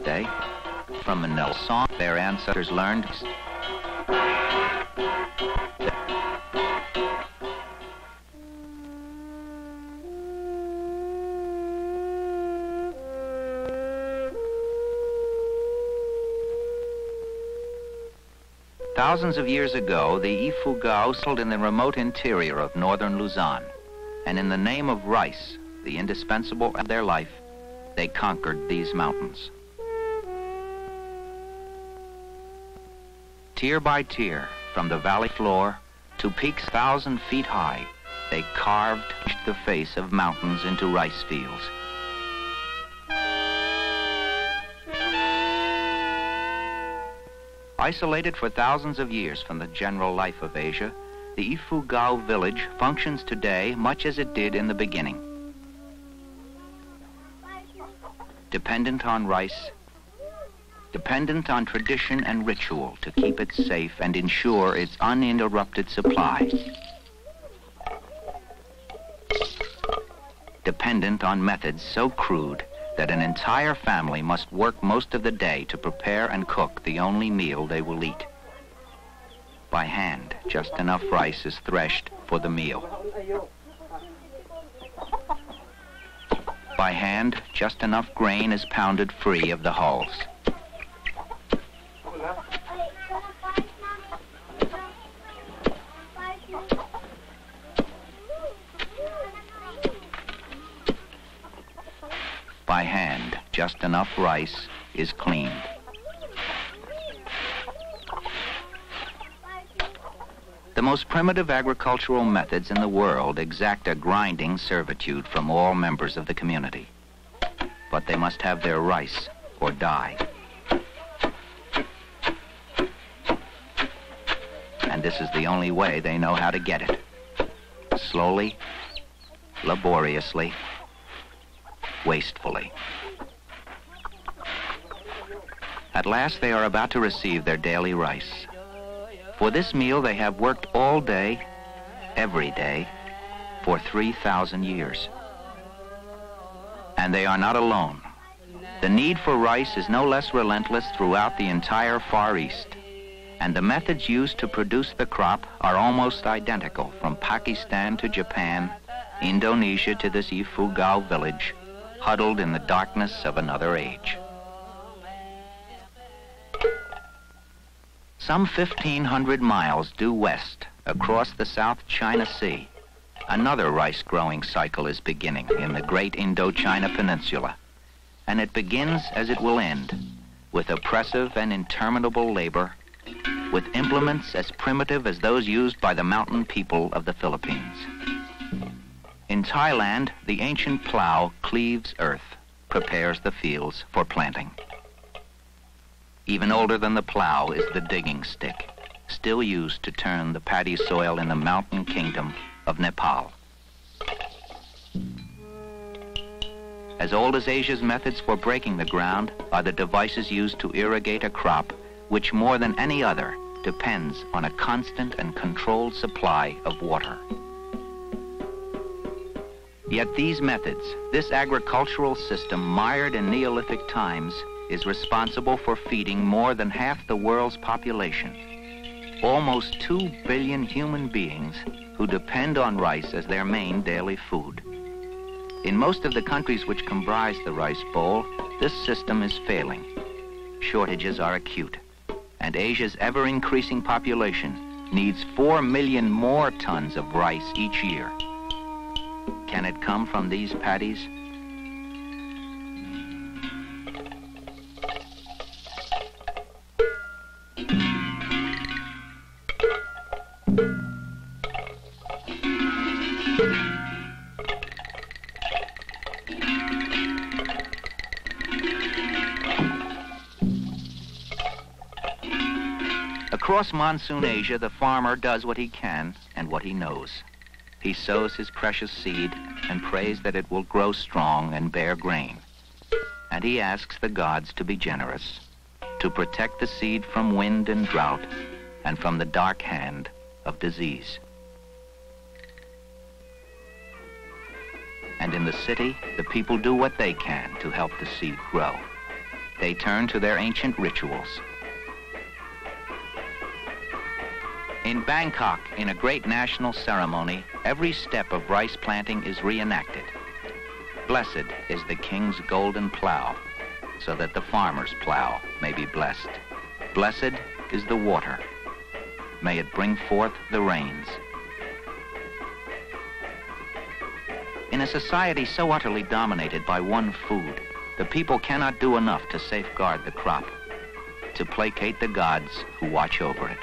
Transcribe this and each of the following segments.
birthday. From Manila song their ancestors learned. Thousands of years ago, the Ifugao settled in the remote interior of northern Luzon, and in the name of rice, the indispensable of their life, they conquered these mountains. Tier by tier, from the valley floor to peaks 1,000 feet high, they carved the face of mountains into rice fields. Isolated for thousands of years from the general life of Asia, the Ifugao village functions today much as it did in the beginning. Dependent on rice, dependent on tradition and ritual to keep it safe and ensure its uninterrupted supply. Dependent on methods so crude that an entire family must work most of the day to prepare and cook the only meal they will eat. By hand, just enough rice is threshed for the meal. By hand, just enough grain is pounded free of the hulls. By hand, just enough rice is cleaned. The most primitive agricultural methods in the world exact a grinding servitude from all members of the community. But they must have their rice or die. And this is the only way they know how to get it. Slowly, laboriously, wastefully. At last they are about to receive their daily rice. For this meal they have worked all day, every day, for 3,000 years. And they are not alone. The need for rice is no less relentless throughout the entire Far East. And the methods used to produce the crop are almost identical from Pakistan to Japan, Indonesia to this Ifugao village, huddled in the darkness of another age. Some 1,500 miles due west, across the South China Sea, another rice-growing cycle is beginning in the great Indochina Peninsula. And it begins as it will end, with oppressive and interminable labor, with implements as primitive as those used by the mountain people of the Philippines. In Thailand, the ancient plow cleaves earth, prepares the fields for planting. Even older than the plow is the digging stick, still used to turn the paddy soil in the mountain kingdom of Nepal. As old as Asia's methods for breaking the ground are the devices used to irrigate a crop which more than any other depends on a constant and controlled supply of water. Yet these methods, this agricultural system mired in Neolithic times, is responsible for feeding more than half the world's population. Almost 2 billion human beings who depend on rice as their main daily food. In most of the countries which comprise the rice bowl, this system is failing. Shortages are acute, and Asia's ever-increasing population needs 4 million more tons of rice each year. Can it come from these paddies? Across monsoon Asia, the farmer does what he can and what he knows. He sows his precious seed and prays that it will grow strong and bear grain. And he asks the gods to be generous, to protect the seed from wind and drought and from the dark hand of disease. And in the city, the people do what they can to help the seed grow. they turn to their ancient rituals. In Bangkok, in a great national ceremony, every step of rice planting is reenacted. Blessed is the king's golden plow, so that the farmer's plow may be blessed. Blessed is the water. May it bring forth the rains. In a society so utterly dominated by one food, the people cannot do enough to safeguard the crop, to placate the gods who watch over it.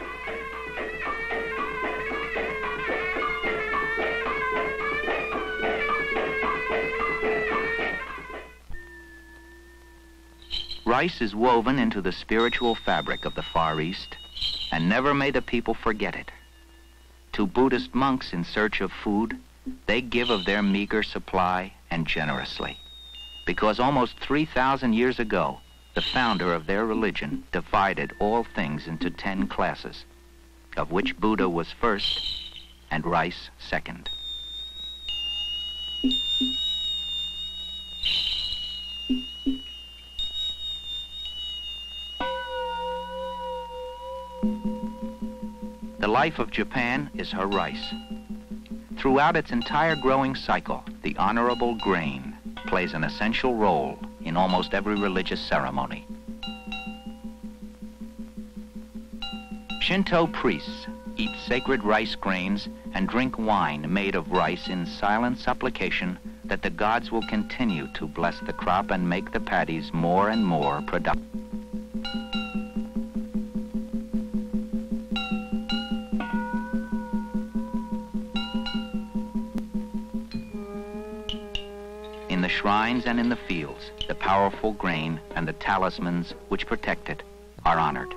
Rice is woven into the spiritual fabric of the Far East, and never may the people forget it. To Buddhist monks in search of food, they give of their meager supply and generously, because almost 3,000 years ago, the founder of their religion divided all things into 10 classes, of which Buddha was first and rice second. The life of Japan is her rice. Throughout its entire growing cycle, the honorable grain plays an essential role in almost every religious ceremony. Shinto priests eat sacred rice grains and drink wine made of rice in silent supplication that the gods will continue to bless the crop and make the paddies more and more productive. In the shrines and in the fields, the powerful grain and the talismans which protect it are honored.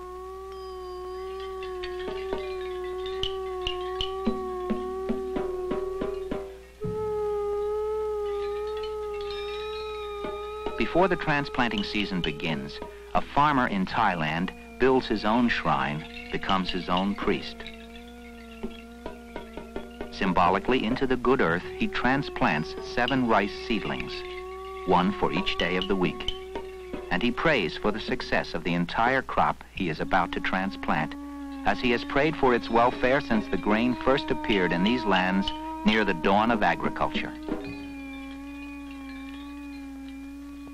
Before the transplanting season begins, a farmer in Thailand builds his own shrine, becomes his own priest. Symbolically into the good earth, he transplants 7 rice seedlings, 1 for each day of the week. And he prays for the success of the entire crop he is about to transplant, as he has prayed for its welfare since the grain first appeared in these lands near the dawn of agriculture.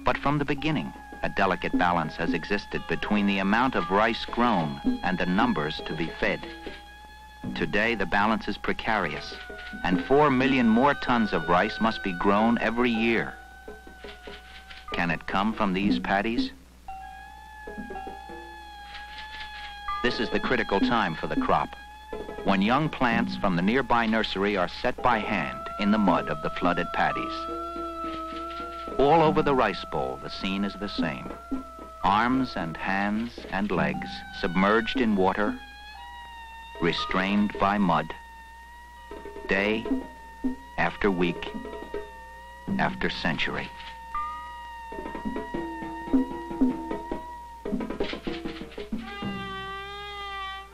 But from the beginning, a delicate balance has existed between the amount of rice grown and the numbers to be fed. Today, the balance is precarious, and 4 million more tons of rice must be grown every year. Can it come from these paddies? This is the critical time for the crop, when young plants from the nearby nursery are set by hand in the mud of the flooded paddies. All over the rice bowl, the scene is the same. Arms and hands and legs submerged in water, restrained by mud, day after week after century.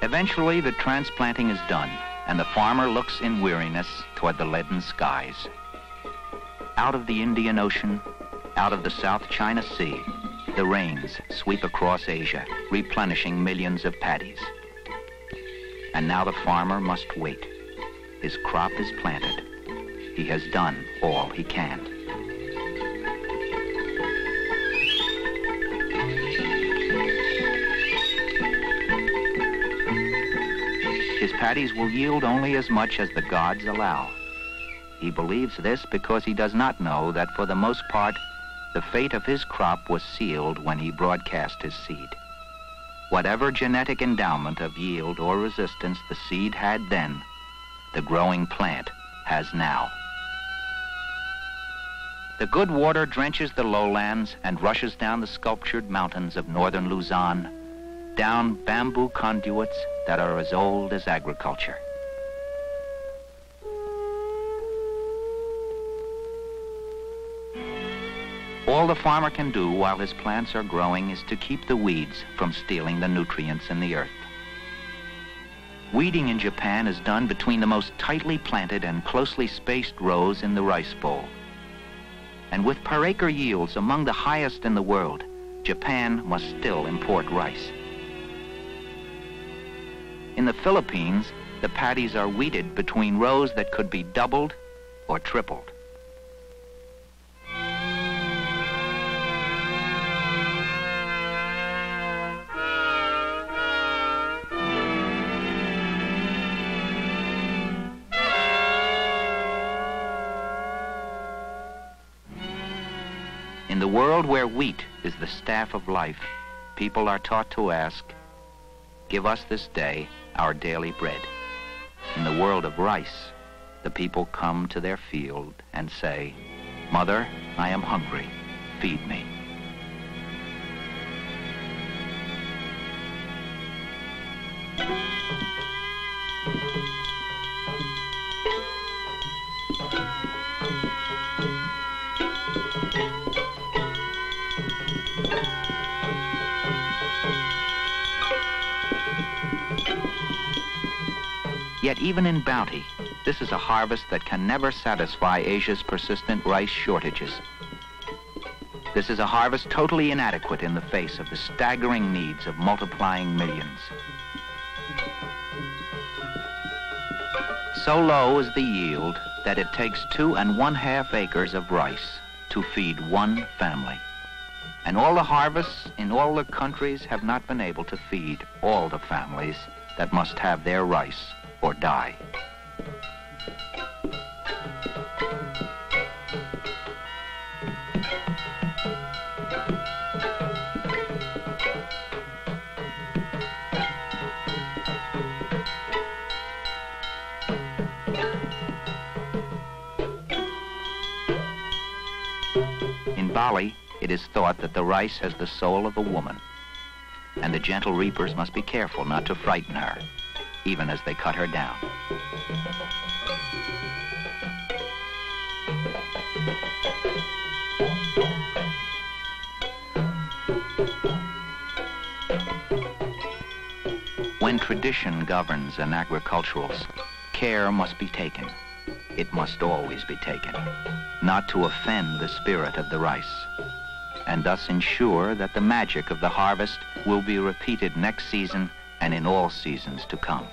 Eventually, the transplanting is done, and the farmer looks in weariness toward the leaden skies. Out of the Indian Ocean, out of the South China Sea, the rains sweep across Asia, replenishing millions of paddies. And now the farmer must wait. His crop is planted. He has done all he can. His paddies will yield only as much as the gods allow. He believes this because he does not know that for the most part, the fate of his crop was sealed when he broadcast his seed. Whatever genetic endowment of yield or resistance the seed had then, the growing plant has now. The good water drenches the lowlands and rushes down the sculptured mountains of northern Luzon, down bamboo conduits that are as old as agriculture. All the farmer can do while his plants are growing is to keep the weeds from stealing the nutrients in the earth. Weeding in Japan is done between the most tightly planted and closely spaced rows in the rice bowl. And with per acre yields among the highest in the world, Japan must still import rice. In the Philippines, the paddies are weeded between rows that could be doubled or tripled. In the world where wheat is the staff of life, people are taught to ask, "Give us this day our daily bread." In the world of rice, the people come to their field and say, "Mother, I am hungry. Feed me." Yet even in bounty, this is a harvest that can never satisfy Asia's persistent rice shortages. This is a harvest totally inadequate in the face of the staggering needs of multiplying millions. So low is the yield that it takes 2½ acres of rice to feed one family. And all the harvests in all the countries have not been able to feed all the families that must have their rice or die. In Bali, it is thought that the rice has the soul of a woman, and the gentle reapers must be careful not to frighten her, even as they cut her down. When tradition governs an agricultural, care must be taken. It must always be taken, not to offend the spirit of the rice, and thus ensure that the magic of the harvest will be repeated next season and in all seasons to come.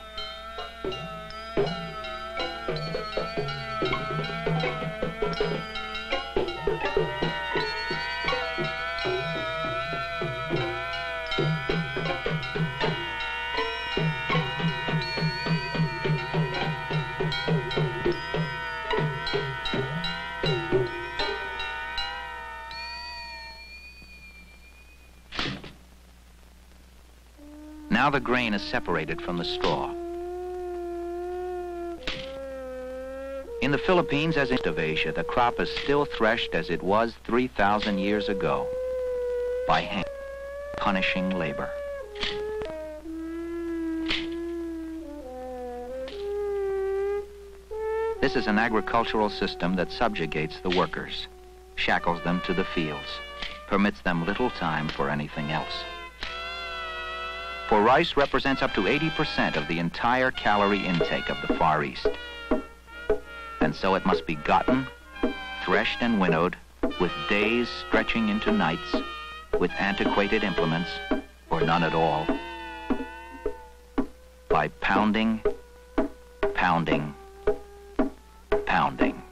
Now the grain is separated from the straw. In the Philippines, as in most of Asia, the crop is still threshed as it was 3,000 years ago, by hand, punishing labor. This is an agricultural system that subjugates the workers, shackles them to the fields, permits them little time for anything else. For rice represents up to 80% of the entire calorie intake of the Far East. And so it must be gotten, threshed and winnowed, with days stretching into nights, with antiquated implements, or none at all, by pounding, pounding, pounding.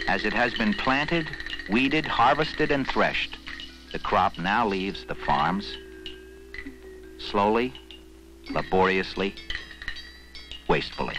As it has been planted, weeded, harvested, and threshed, the crop now leaves the farms, slowly, laboriously, wastefully.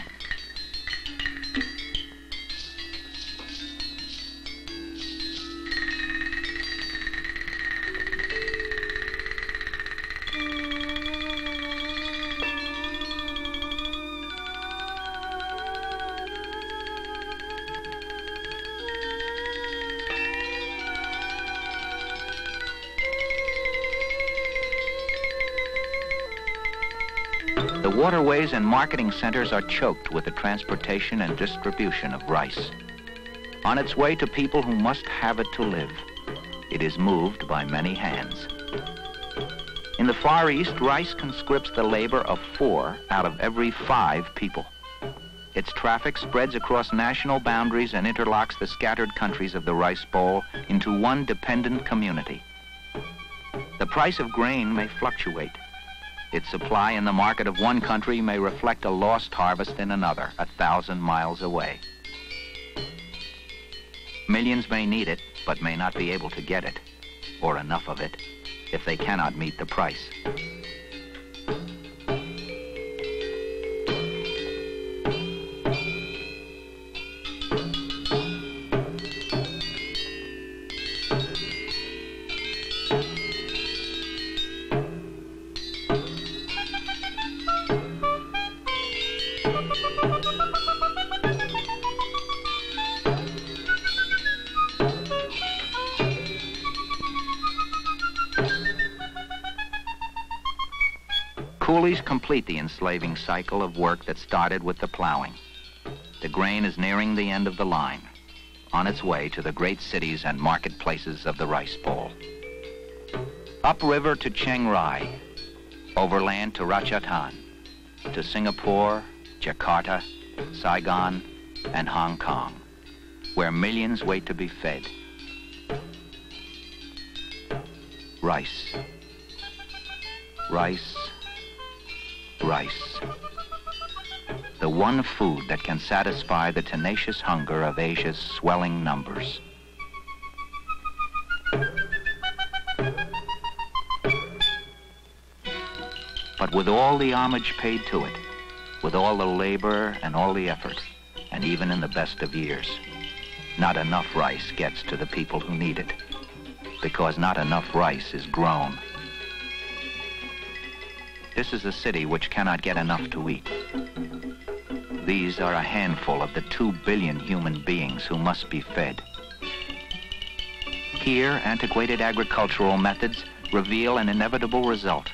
The waterways and marketing centers are choked with the transportation and distribution of rice. On its way to people who must have it to live, it is moved by many hands. In the Far East, rice conscripts the labor of 4 out of every 5 people. Its traffic spreads across national boundaries and interlocks the scattered countries of the Rice Bowl into one dependent community. The price of grain may fluctuate. Its supply in the market of one country may reflect a lost harvest in another, 1,000 miles away. Millions may need it, but may not be able to get it, or enough of it, if they cannot meet the price. Coolies complete the enslaving cycle of work that started with the plowing. The grain is nearing the end of the line, on its way to the great cities and marketplaces of the Rice Bowl. Upriver to Chiang Rai, overland to Ratchathani, to Singapore, Jakarta, Saigon, and Hong Kong, where millions wait to be fed. Rice. Rice. Rice. The one food that can satisfy the tenacious hunger of Asia's swelling numbers. But with all the homage paid to it, with all the labor and all the effort, and even in the best of years, not enough rice gets to the people who need it, because not enough rice is grown. This is a city which cannot get enough to eat. These are a handful of the 2 billion human beings who must be fed. Here, antiquated agricultural methods reveal an inevitable result.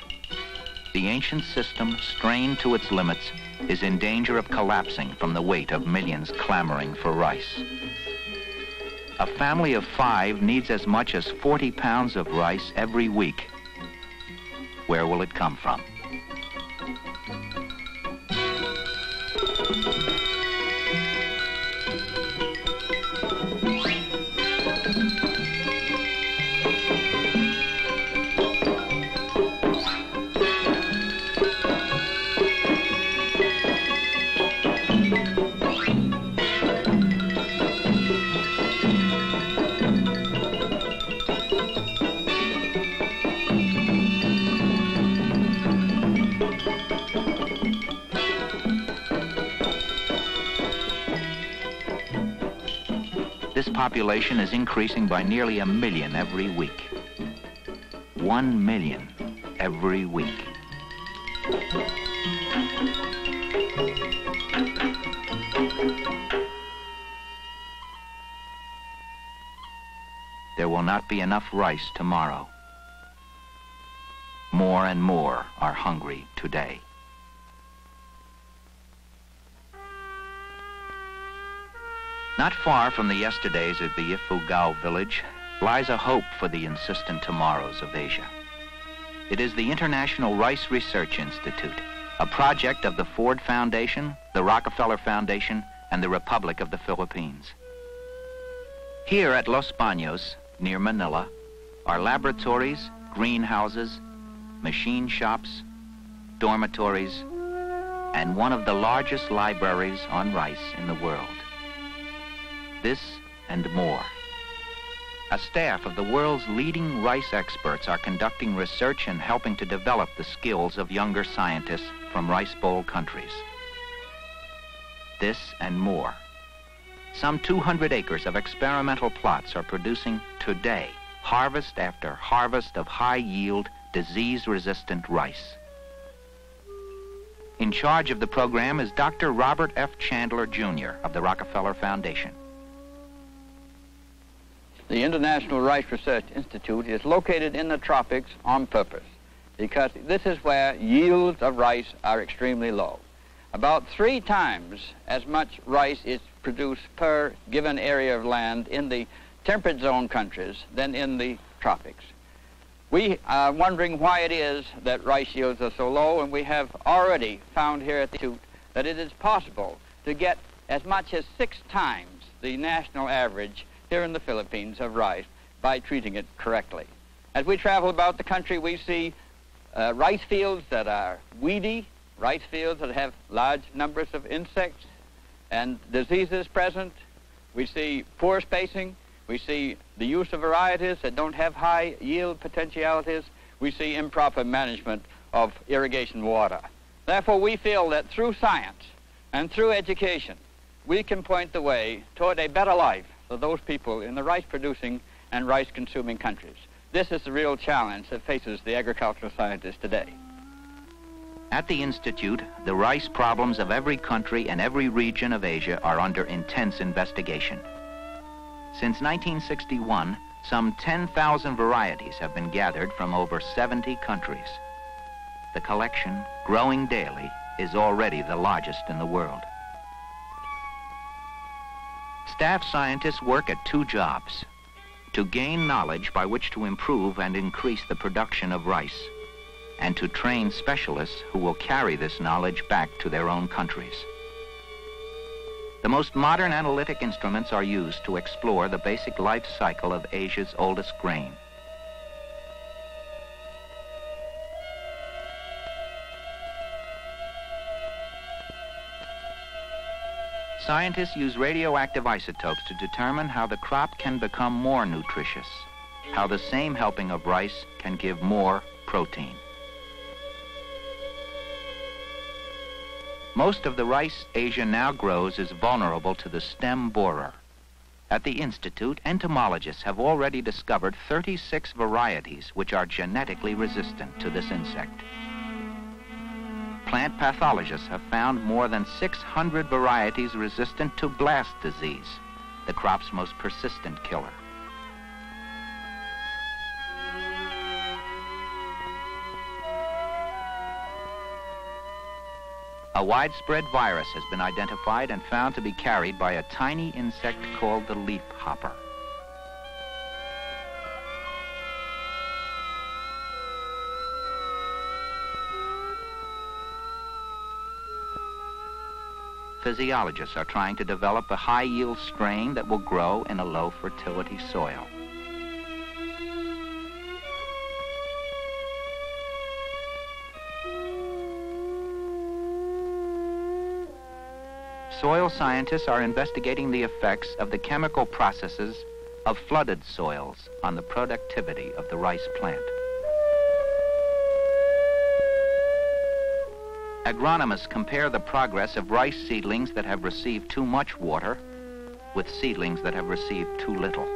The ancient system, strained to its limits, is in danger of collapsing from the weight of millions clamoring for rice. A family of 5 needs as much as 40 pounds of rice every week. Where will it come from? This population is increasing by nearly 1 million every week. 1 million every week. There will not be enough rice tomorrow. More and more are hungry today. Not far from the yesterdays of the Ifugao village lies a hope for the insistent tomorrows of Asia. It is the International Rice Research Institute, a project of the Ford Foundation, the Rockefeller Foundation, and the Republic of the Philippines. Here at Los Baños, near Manila, are laboratories, greenhouses, machine shops, dormitories, and one of the largest libraries on rice in the world. This and more. A staff of the world's leading rice experts are conducting research and helping to develop the skills of younger scientists from Rice Bowl countries. This and more. Some 200 acres of experimental plots are producing today harvest after harvest of high-yield, disease-resistant rice. In charge of the program is Dr. Robert F. Chandler, Jr. of the Rockefeller Foundation. The International Rice Research Institute is located in the tropics on purpose because this is where yields of rice are extremely low. About 3 times as much rice is produced per given area of land in the temperate zone countries than in the tropics. We are wondering why it is that rice yields are so low, and we have already found here at the Institute that it is possible to get as much as 6 times the national average here in the Philippines of rice by treating it correctly. As we travel about the country, we see rice fields that are weedy, rice fields that have large numbers of insects and diseases present. We see poor spacing. We see the use of varieties that don't have high yield potentialities. We see improper management of irrigation water. Therefore, we feel that through science and through education, we can point the way toward a better life for those people in the rice-producing and rice-consuming countries. This is the real challenge that faces the agricultural scientists today. At the Institute, the rice problems of every country and every region of Asia are under intense investigation. Since 1961, some 10,000 varieties have been gathered from over 70 countries. The collection, growing daily, is already the largest in the world. Staff scientists work at 2 jobs: to gain knowledge by which to improve and increase the production of rice, and to train specialists who will carry this knowledge back to their own countries. The most modern analytic instruments are used to explore the basic life cycle of Asia's oldest grain. Scientists use radioactive isotopes to determine how the crop can become more nutritious, how the same helping of rice can give more protein. Most of the rice Asia now grows is vulnerable to the stem borer. At the Institute, entomologists have already discovered 36 varieties which are genetically resistant to this insect. Plant pathologists have found more than 600 varieties resistant to blast disease, the crop's most persistent killer. A widespread virus has been identified and found to be carried by a tiny insect called the leaf hopper. Physiologists are trying to develop a high-yield strain that will grow in a low-fertility soil. Soil scientists are investigating the effects of the chemical processes of flooded soils on the productivity of the rice plant. Agronomists compare the progress of rice seedlings that have received too much water with seedlings that have received too little.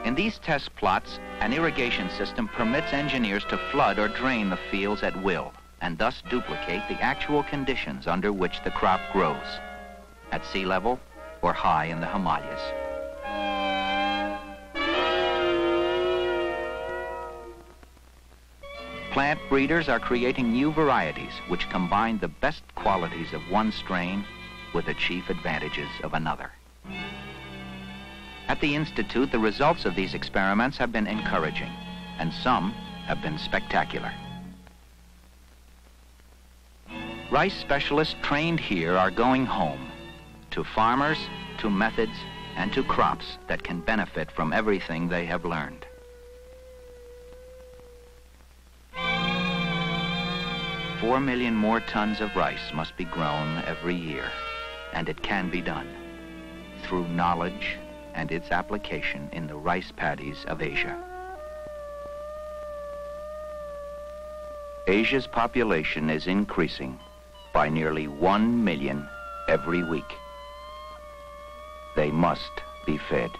In these test plots, an irrigation system permits engineers to flood or drain the fields at will and thus duplicate the actual conditions under which the crop grows, at sea level or high in the Himalayas. Plant breeders are creating new varieties which combine the best qualities of one strain with the chief advantages of another. At the Institute, the results of these experiments have been encouraging, and some have been spectacular. Rice specialists trained here are going home, to farmers, to methods, and to crops that can benefit from everything they have learned. Four million more tons of rice must be grown every year, and it can be done through knowledge and its application in the rice paddies of Asia. Asia's population is increasing by nearly 1 million every week. They must be fed.